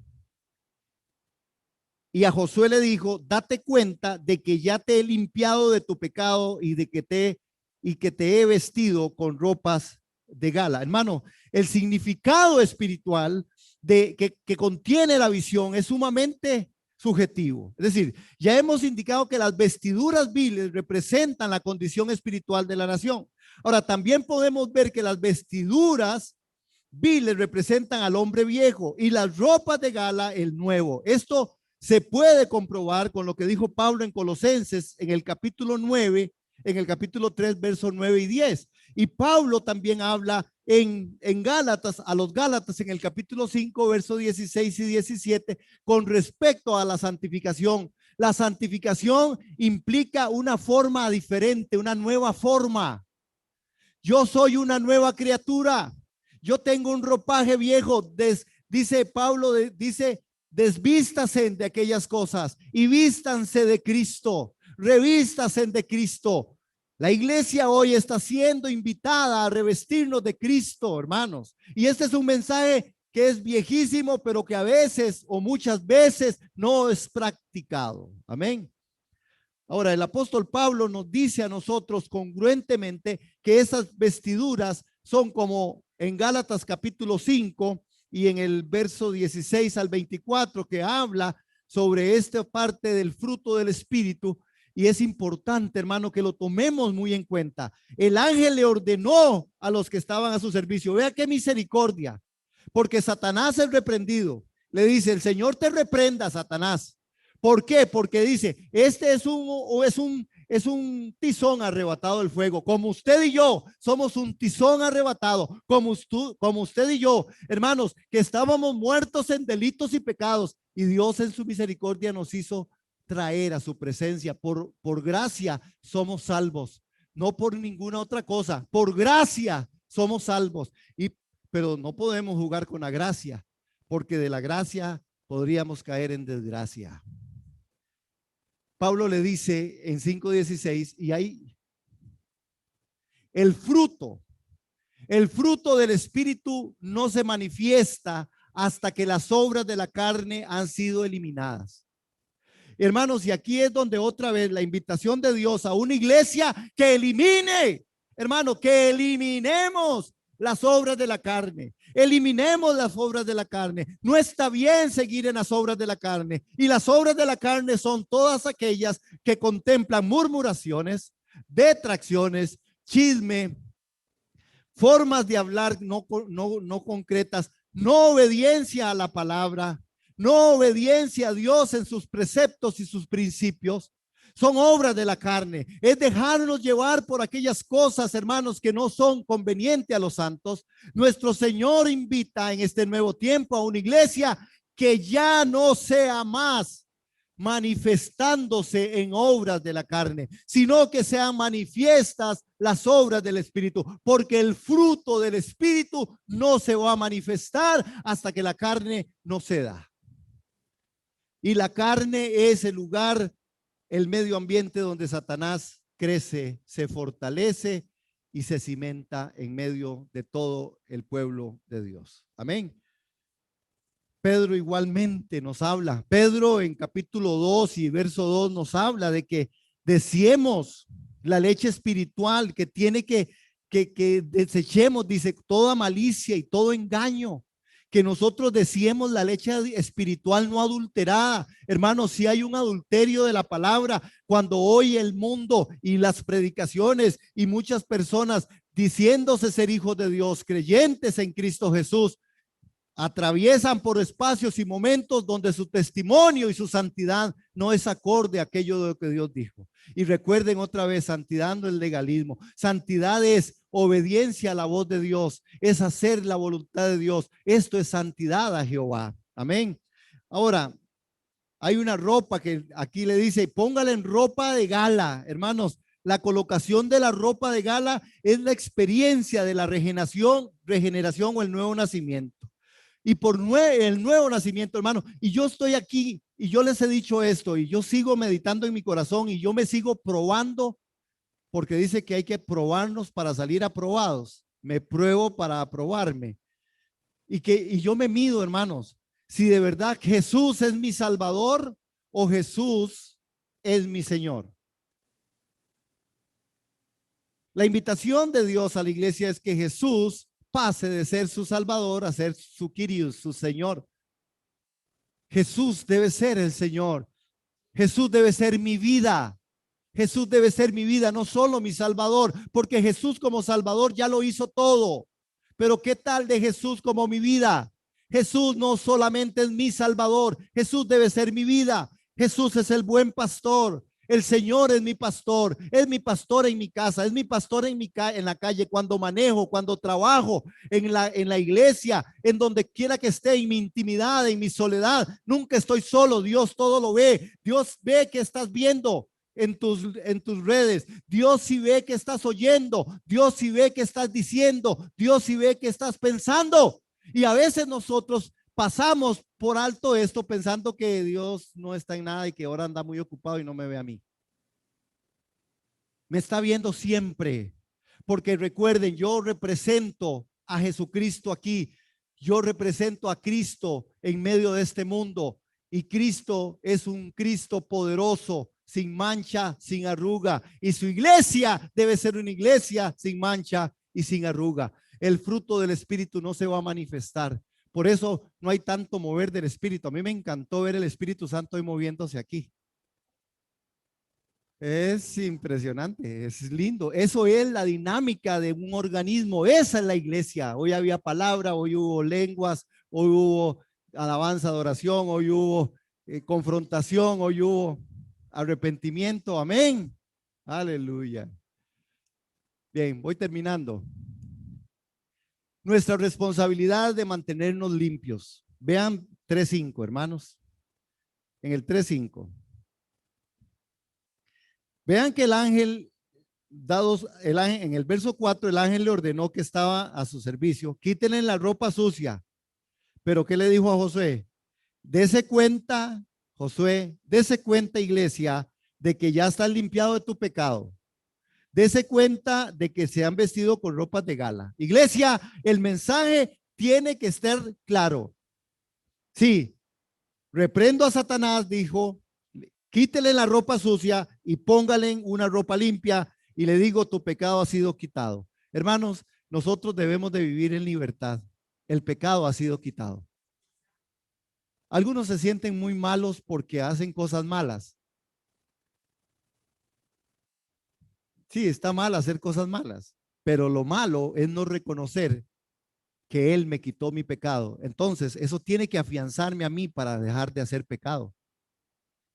Y a Josué le dijo, date cuenta de que ya te he limpiado de tu pecado y de que te he vestido con ropas de gala. Hermano, el significado espiritual que contiene la visión es sumamente subjetivo. Es decir, ya hemos indicado que las vestiduras viles representan la condición espiritual de la nación. Ahora, también podemos ver que las vestiduras viles representan al hombre viejo y las ropas de gala el nuevo. Esto se puede comprobar con lo que dijo Pablo en Colosenses en el capítulo 9, en el capítulo 3, versos 9 y 10. Y Pablo también habla en Gálatas, a los Gálatas en el capítulo 5, versos 16 y 17, con respecto a la santificación. La santificación implica una forma diferente, una nueva forma. Yo soy una nueva criatura. Yo tengo un ropaje viejo, dice Pablo, dice, desvístase de aquellas cosas y vístanse de Cristo, revístase de Cristo. La iglesia hoy está siendo invitada a revestirnos de Cristo, hermanos. Y este es un mensaje que es viejísimo, pero que a veces o muchas veces no es practicado. Amén. Ahora, el apóstol Pablo nos dice a nosotros congruentemente que esas vestiduras son como en Gálatas capítulo 5 y en el verso 16 al 24 que habla sobre esta parte del fruto del Espíritu. Y es importante, hermano, que lo tomemos muy en cuenta. El ángel le ordenó a los que estaban a su servicio. Vea qué misericordia, porque Satanás es reprendido. Le dice, el Señor te reprenda, Satanás. ¿Por qué? Porque dice, este es un tizón arrebatado del fuego, como usted y yo somos un tizón arrebatado, como usted y yo, hermanos, que estábamos muertos en delitos y pecados, y Dios en su misericordia nos hizo traer a su presencia. Por gracia somos salvos, no por ninguna otra cosa. Por gracia somos salvos. Y pero no podemos jugar con la gracia, porque de la gracia podríamos caer en desgracia. Pablo le dice en 5:16, y ahí el fruto del Espíritu no se manifiesta hasta que las obras de la carne han sido eliminadas. Hermanos, y aquí es donde otra vez la invitación de Dios a una iglesia que elimine, hermano, que eliminemos las obras de la carne. Eliminemos las obras de la carne. No está bien seguir en las obras de la carne. Y las obras de la carne son todas aquellas que contemplan murmuraciones, detracciones, chisme, formas de hablar no concretas, no obediencia a la palabra, no obediencia a Dios en sus preceptos y sus principios. Son obras de la carne. Es dejarnos llevar por aquellas cosas, hermanos, que no son convenientes a los santos. Nuestro Señor invita en este nuevo tiempo a una iglesia que ya no sea más manifestándose en obras de la carne, sino que sean manifiestas las obras del Espíritu, porque el fruto del Espíritu no se va a manifestar hasta que la carne no se da. Y la carne es el lugar, el medio ambiente donde Satanás crece, se fortalece y se cimenta en medio de todo el pueblo de Dios. Amén. Pedro igualmente nos habla. Pedro en capítulo 2 y verso 2 nos habla de que deseemos la leche espiritual, que tiene que desechemos, dice, toda malicia y todo engaño, que nosotros deseemos la leche espiritual no adulterada. Hermanos, si hay un adulterio de la palabra, cuando hoy el mundo y las predicaciones y muchas personas diciéndose ser hijos de Dios, creyentes en Cristo Jesús, atraviesan por espacios y momentos donde su testimonio y su santidad no es acorde a aquello de lo que Dios dijo. Y recuerden otra vez, santidad no es legalismo. Santidad es obediencia a la voz de Dios, es hacer la voluntad de Dios. Esto es santidad a Jehová. Amén. Ahora, hay una ropa que aquí le dice, póngala en ropa de gala, hermanos. La colocación de la ropa de gala es la experiencia de la regeneración o el nuevo nacimiento. Y por el nuevo nacimiento, hermano, y yo estoy aquí y yo les he dicho esto y yo sigo meditando en mi corazón y yo me sigo probando, porque dice que hay que probarnos para salir aprobados. Me pruebo para aprobarme y yo me mido, hermanos, si de verdad Jesús es mi Salvador o Jesús es mi Señor. La invitación de Dios a la iglesia es que Jesús pase de ser su Salvador a ser su Kyrios, su Señor. Jesús debe ser el Señor. Jesús debe ser mi vida. Jesús debe ser mi vida, no solo mi Salvador, porque Jesús como Salvador ya lo hizo todo. Pero ¿qué tal de Jesús como mi vida? Jesús no solamente es mi Salvador, Jesús debe ser mi vida. Jesús es el buen pastor. El Señor es mi pastor en mi casa, es mi pastor en la calle, cuando manejo, cuando trabajo, en la iglesia, en donde quiera que esté, en mi intimidad, en mi soledad. Nunca estoy solo, Dios todo lo ve. Dios ve que estás viendo en tus redes. Dios sí ve que estás oyendo. Dios sí ve que estás diciendo. Dios sí ve que estás pensando. Y a veces nosotros pasamos por alto esto pensando que Dios no está en nada y que ahora anda muy ocupado y no me ve a mí. Me está viendo siempre, porque recuerden, yo represento a Jesucristo aquí. Yo represento a Cristo en medio de este mundo y Cristo es un Cristo poderoso, sin mancha, sin arruga, y su iglesia debe ser una iglesia sin mancha y sin arruga. El fruto del Espíritu no se va a manifestar. Por eso no hay tanto mover del Espíritu. A mí me encantó ver el Espíritu Santo hoy moviéndose aquí. Es impresionante, es lindo. Eso es la dinámica de un organismo. Esa es la iglesia. Hoy había palabra, hoy hubo lenguas, hoy hubo alabanza, adoración, hoy hubo confrontación, hoy hubo arrepentimiento. Amén. Aleluya. Bien, voy terminando. Nuestra responsabilidad de mantenernos limpios. Vean 3:5, hermanos. En el 3:5. Vean que el ángel dados el ángel, en el verso 4, el ángel le ordenó que estaba a su servicio, quítenle la ropa sucia. Pero ¿qué le dijo a Josué? Dese cuenta, Josué, dese cuenta, iglesia, de que ya estás limpiado de tu pecado. Dese cuenta de que se han vestido con ropas de gala. Iglesia, el mensaje tiene que estar claro. Sí, reprendo a Satanás, dijo, quítele la ropa sucia y póngale una ropa limpia y le digo, tu pecado ha sido quitado. Hermanos, nosotros debemos de vivir en libertad. El pecado ha sido quitado. Algunos se sienten muy malos porque hacen cosas malas. Sí, está mal hacer cosas malas, pero lo malo es no reconocer que Él me quitó mi pecado. Entonces, eso tiene que afianzarme a mí para dejar de hacer pecado.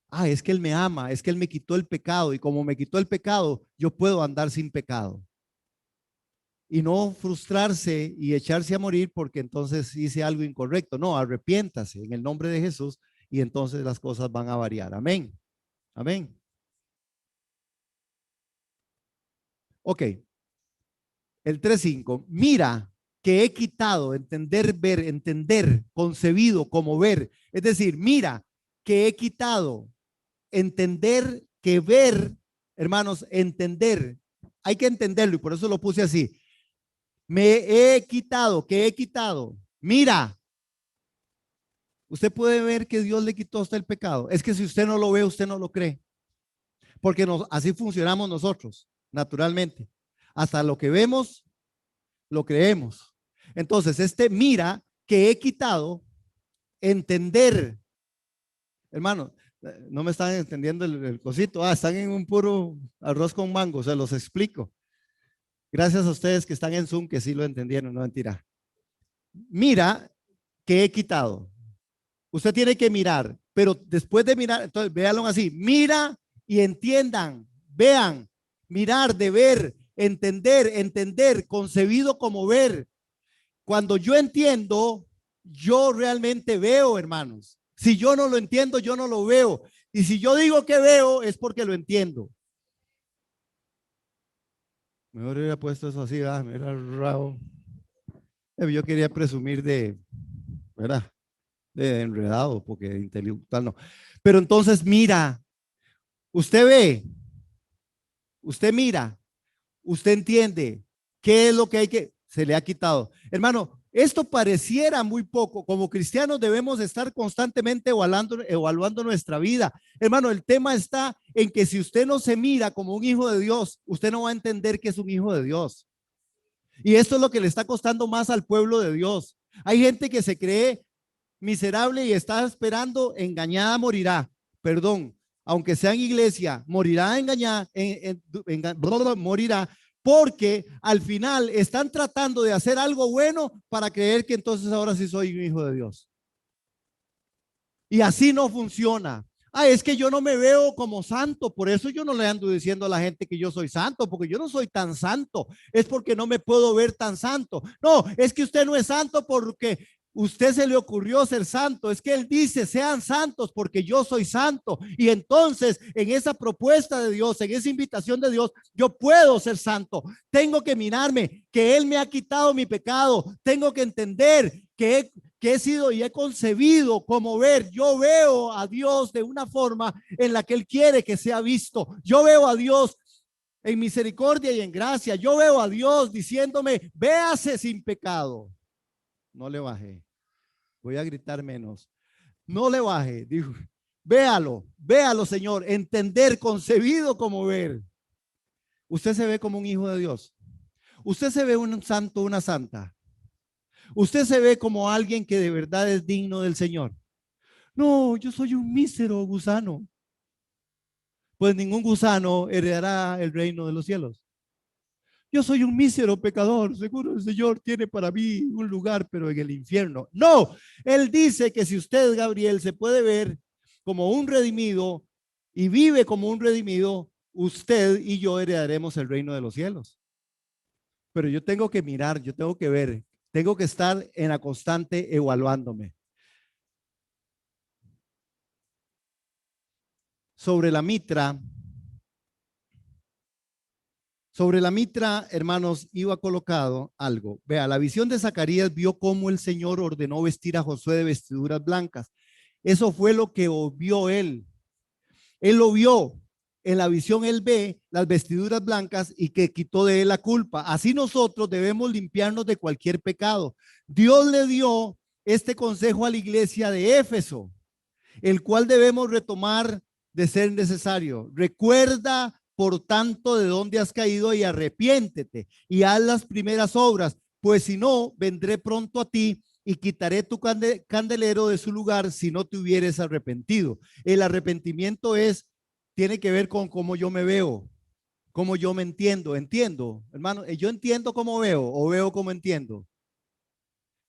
Ah, es que Él me ama, es que Él me quitó el pecado y como me quitó el pecado, yo puedo andar sin pecado. Y no frustrarse y echarse a morir porque entonces hice algo incorrecto. No, arrepiéntase en el nombre de Jesús y entonces las cosas van a variar. Amén. Amén. Ok, el 3:5. Mira que he quitado, entender, ver, entender, concebido como ver. Es decir, mira que he quitado, entender que ver, hermanos, entender. Hay que entenderlo y por eso lo puse así. Me he quitado, que he quitado. Mira, usted puede ver que Dios le quitó hasta el pecado. Es que si usted no lo ve, usted no lo cree. Porque así funcionamos nosotros, naturalmente. Hasta lo que vemos, lo creemos. Entonces, mira que he quitado, entender, hermano, no me están entendiendo el cosito. Ah, están en un puro arroz con mango, se los explico. Gracias a ustedes que están en Zoom, que sí lo entendieron, no mentira. Mira que he quitado. Usted tiene que mirar, pero después de mirar, entonces véanlo así, mira y entiendan, vean, mirar, de ver, entender, concebido como ver. Cuando yo entiendo, yo realmente veo, hermanos. Si yo no lo entiendo, yo no lo veo. Y si yo digo que veo, es porque lo entiendo. Mejor hubiera puesto eso así, era raro. Yo quería presumir de, ¿verdad? De enredado, porque de intelectual no. Pero entonces, mira, usted ve, usted mira, usted entiende qué es lo que hay que, se le ha quitado. Hermano, esto pareciera muy poco. Como cristianos debemos estar constantemente evaluando nuestra vida. Hermano, el tema está en que si usted no se mira como un hijo de Dios, usted no va a entender que es un hijo de Dios. Y esto es lo que le está costando más al pueblo de Dios. Hay gente que se cree miserable y está esperando, engañada morirá. Perdón, aunque sea en iglesia, morirá engañada, morirá, porque al final están tratando de hacer algo bueno para creer que entonces ahora sí soy un hijo de Dios. Y así no funciona. Ah, es que yo no me veo como santo, por eso yo no le ando diciendo a la gente que yo soy santo, porque yo no soy tan santo, es porque no me puedo ver tan santo. No, es que usted no es santo porque usted se le ocurrió ser santo, es que él dice, sean santos porque yo soy santo. Y entonces, en esa propuesta de Dios, en esa invitación de Dios, yo puedo ser santo. Tengo que mirarme, que él me ha quitado mi pecado. Tengo que entender que he sido y he concebido como ver. Yo veo a Dios de una forma en la que Él quiere que sea visto. Yo veo a Dios en misericordia y en gracia. Yo veo a Dios diciéndome, véase sin pecado. No le bajé. Voy a gritar menos. No le bajé. Dijo, véalo, véalo, Señor. Entender, concebido como ver. Usted se ve como un hijo de Dios. Usted se ve un santo, una santa. Usted se ve como alguien que de verdad es digno del Señor. No, yo soy un mísero gusano. Pues ningún gusano heredará el reino de los cielos. Yo soy un mísero pecador. Seguro el Señor tiene para mí un lugar, pero en el infierno. No, Él dice que si usted, Gabriel, se puede ver como un redimido y vive como un redimido, usted y yo heredaremos el reino de los cielos. Pero yo tengo que mirar, yo tengo que ver, tengo que estar en la constante evaluándome. Sobre la mitra, Sobre la mitra, hermanos, iba colocado algo. Vea, la visión de Zacarías vio cómo el Señor ordenó vestir a Josué de vestiduras blancas. Eso fue lo que vio él. Él lo vio. En la visión él ve las vestiduras blancas y que quitó de él la culpa. Así nosotros debemos limpiarnos de cualquier pecado. Dios le dio este consejo a la iglesia de Éfeso, el cual debemos retomar de ser necesario. Recuerda, por tanto, de dónde has caído y arrepiéntete y haz las primeras obras, pues si no, vendré pronto a ti y quitaré tu candelero de su lugar si no te hubieres arrepentido. El arrepentimiento tiene que ver con cómo yo me veo, cómo yo me entiendo. Entiendo, hermano, yo entiendo cómo veo o veo cómo entiendo.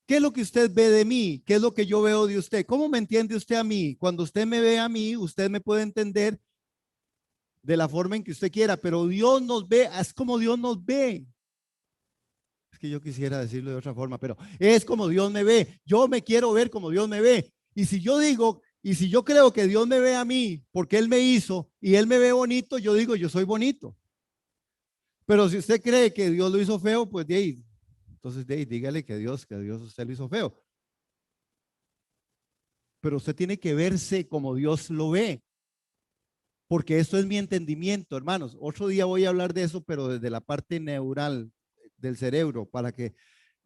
¿Qué es lo que usted ve de mí? ¿Qué es lo que yo veo de usted? ¿Cómo me entiende usted a mí? Cuando usted me ve a mí, usted me puede entender de la forma en que usted quiera, pero Dios nos ve, es como Dios nos ve. Es que yo quisiera decirlo de otra forma, pero es como Dios me ve. Yo me quiero ver como Dios me ve. Y si yo digo, y si yo creo que Dios me ve a mí porque Él me hizo y Él me ve bonito, yo digo, yo soy bonito. Pero si usted cree que Dios lo hizo feo, pues de ahí, entonces de ahí, dígale que Dios usted lo hizo feo. Pero usted tiene que verse como Dios lo ve, porque esto es mi entendimiento, hermanos. Otro día voy a hablar de eso, pero desde la parte neural del cerebro, para que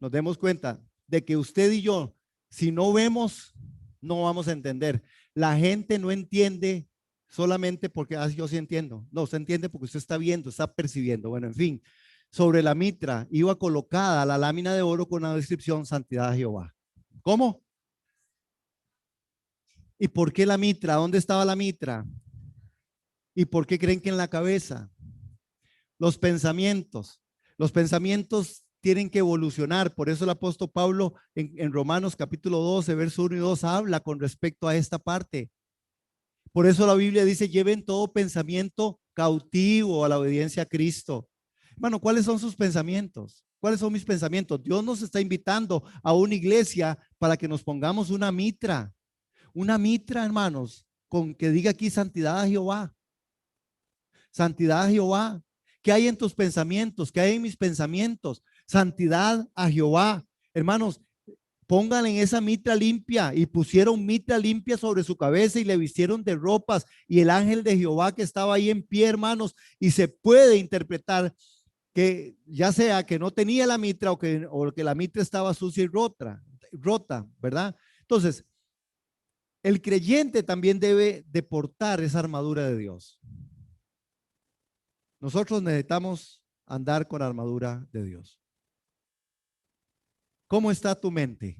nos demos cuenta de que usted y yo, si no vemos, no vamos a entender. La gente no entiende solamente porque, yo sí entiendo. No, usted entiende porque usted está viendo, está percibiendo. Bueno, en fin, sobre la mitra iba colocada la lámina de oro con la descripción Santidad de Jehová. ¿Cómo? ¿Y por qué la mitra? ¿Dónde estaba la mitra? ¿Y por qué creen que en la cabeza? Los pensamientos. Los pensamientos tienen que evolucionar. Por eso el apóstol Pablo en Romanos capítulo 12, verso 1 y 2 habla con respecto a esta parte. Por eso la Biblia dice, lleven todo pensamiento cautivo a la obediencia a Cristo. Hermano, ¿cuáles son sus pensamientos? ¿Cuáles son mis pensamientos? Dios nos está invitando a una iglesia para que nos pongamos una mitra, hermanos, con que diga aquí santidad a Jehová. Santidad a Jehová. ¿Qué hay en tus pensamientos? ¿Qué hay en mis pensamientos? Santidad a Jehová. Hermanos, pónganle en esa mitra limpia, y pusieron mitra limpia sobre su cabeza y le vistieron de ropas, y el ángel de Jehová que estaba ahí en pie, hermanos, y se puede interpretar que ya sea que no tenía la mitra o que la mitra estaba sucia y rota, ¿verdad? Entonces, el creyente también debe de portar esa armadura de Dios. Nosotros necesitamos andar con armadura de Dios. ¿Cómo está tu mente?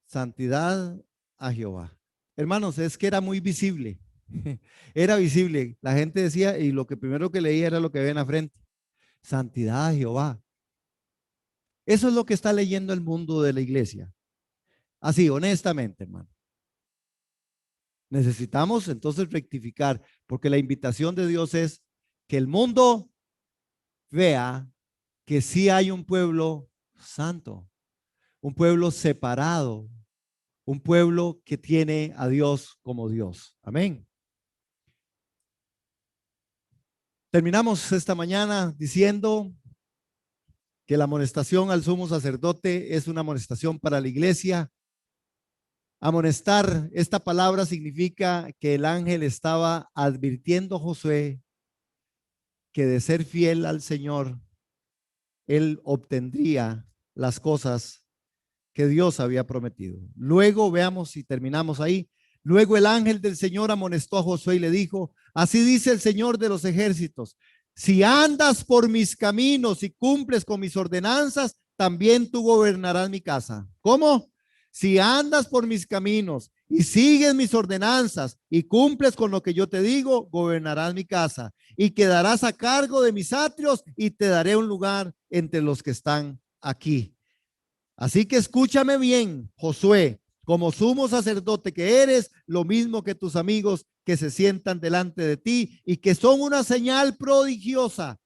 Santidad a Jehová. Hermanos, es que era muy visible. Era visible. La gente decía, y lo que primero que leía era lo que ven a frente. Santidad a Jehová. Eso es lo que está leyendo el mundo de la iglesia. Así, honestamente, hermano. Necesitamos entonces rectificar, porque la invitación de Dios es que el mundo vea que sí hay un pueblo santo, un pueblo separado, un pueblo que tiene a Dios como Dios. Amén. Terminamos esta mañana diciendo que la amonestación al sumo sacerdote es una amonestación para la iglesia. Amonestar, esta palabra significa que el ángel estaba advirtiendo a Josué que de ser fiel al Señor, él obtendría las cosas que Dios había prometido. Luego veamos si terminamos ahí. Luego el ángel del Señor amonestó a Josué y le dijo, así dice el Señor de los ejércitos, si andas por mis caminos y cumples con mis ordenanzas, también tú gobernarás mi casa. ¿Cómo? Si andas por mis caminos y sigues mis ordenanzas y cumples con lo que yo te digo, gobernarás mi casa y quedarás a cargo de mis atrios y te daré un lugar entre los que están aquí. Así que escúchame bien, Josué, como sumo sacerdote que eres, lo mismo que tus amigos que se sientan delante de ti y que son una señal prodigiosa.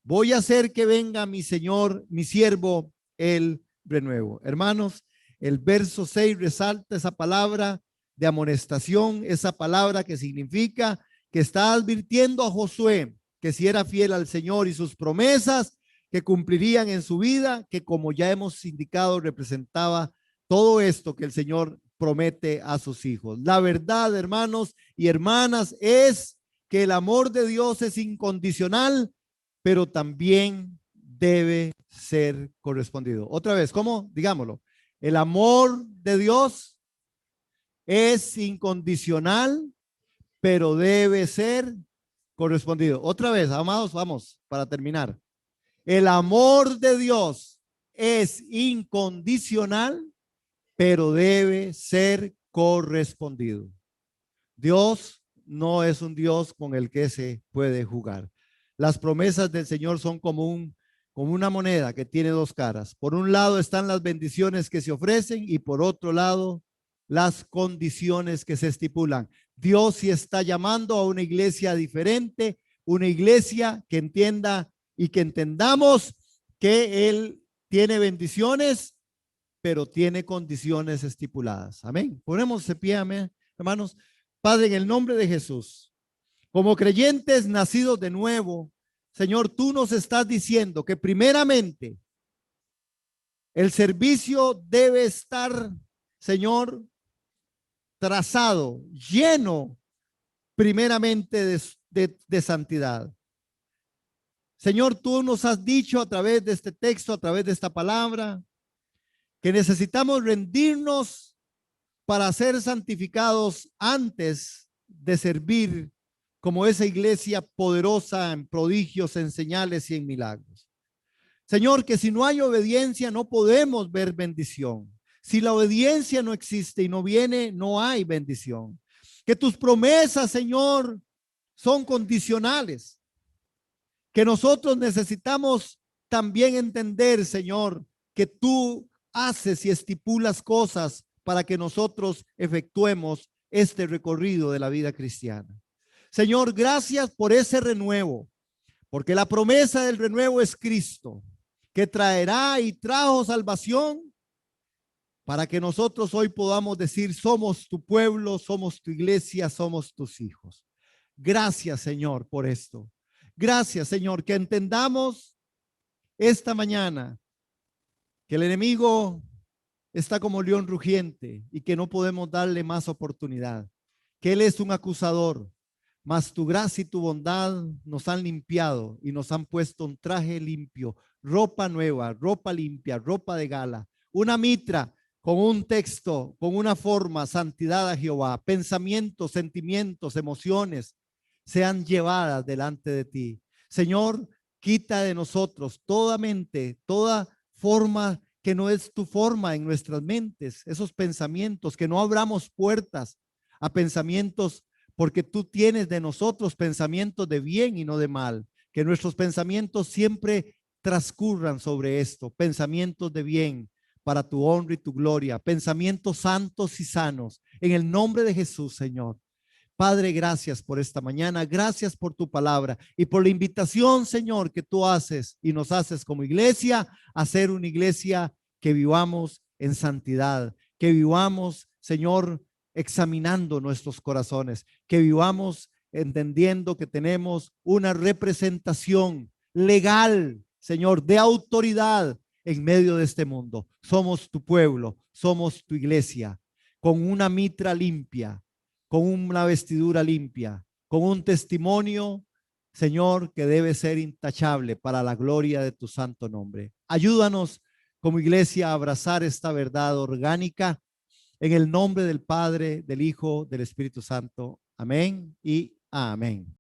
Voy a hacer que venga mi Señor, mi siervo, el renuevo. Hermanos, el verso 6 resalta esa palabra de amonestación, esa palabra que significa que está advirtiendo a Josué que si era fiel al Señor y sus promesas que cumplirían en su vida, que como ya hemos indicado, representaba todo esto que el Señor promete a sus hijos. La verdad, hermanos y hermanas, es que el amor de Dios es incondicional, pero también debe ser correspondido. Otra vez, ¿cómo? Digámoslo. El amor de Dios es incondicional, pero debe ser correspondido. Otra vez, amados, vamos, para terminar. El amor de Dios es incondicional, pero debe ser correspondido. Dios no es un Dios con el que se puede jugar. Las promesas del Señor son como una moneda que tiene dos caras. Por un lado están las bendiciones que se ofrecen y por otro lado las condiciones que se estipulan. Dios sí está llamando a una iglesia diferente, una iglesia que entienda y que entendamos que Él tiene bendiciones, pero tiene condiciones estipuladas. Amén. Ponemos de pie, amén, hermanos. Padre, en el nombre de Jesús, como creyentes nacidos de nuevo, Señor, tú nos estás diciendo que primeramente el servicio debe estar, Señor, trazado, lleno primeramente de santidad. Señor, tú nos has dicho a través de este texto, a través de esta palabra, que necesitamos rendirnos para ser santificados antes de servir como esa iglesia poderosa en prodigios, en señales y en milagros. Señor, que si no hay obediencia no podemos ver bendición. Si la obediencia no existe y no viene, no hay bendición. Que tus promesas, Señor, son condicionales. Que nosotros necesitamos también entender, Señor, que tú haces y estipulas cosas para que nosotros efectuemos este recorrido de la vida cristiana. Señor, gracias por ese renuevo, porque la promesa del renuevo es Cristo, que traerá y trajo salvación para que nosotros hoy podamos decir: somos tu pueblo, somos tu iglesia, somos tus hijos. Gracias, Señor, por esto. Gracias, Señor, que entendamos esta mañana que el enemigo está como león rugiente y que no podemos darle más oportunidad, que él es un acusador, mas tu gracia y tu bondad nos han limpiado y nos han puesto un traje limpio, ropa nueva, ropa limpia, ropa de gala, una mitra con un texto, con una forma: santidad a Jehová. Pensamientos, sentimientos, emociones sean llevadas delante de ti. Señor, quita de nosotros toda mente, toda forma que no es tu forma en nuestras mentes, esos pensamientos, que no abramos puertas a pensamientos, porque tú tienes de nosotros pensamientos de bien y no de mal. Que nuestros pensamientos siempre transcurran sobre esto, pensamientos de bien para tu honra y tu gloria, pensamientos santos y sanos, en el nombre de Jesús, Señor. Padre, gracias por esta mañana, gracias por tu palabra y por la invitación, Señor, que tú haces y nos haces como iglesia a ser una iglesia que vivamos en santidad, que vivamos, Señor, examinando nuestros corazones, que vivamos entendiendo que tenemos una representación legal, Señor, de autoridad en medio de este mundo. Somos tu pueblo, somos tu iglesia, con una mitra limpia, con una vestidura limpia, con un testimonio, Señor, que debe ser intachable para la gloria de tu santo nombre. Ayúdanos como iglesia a abrazar esta verdad orgánica en el nombre del Padre, del Hijo, del Espíritu Santo. Amén y amén.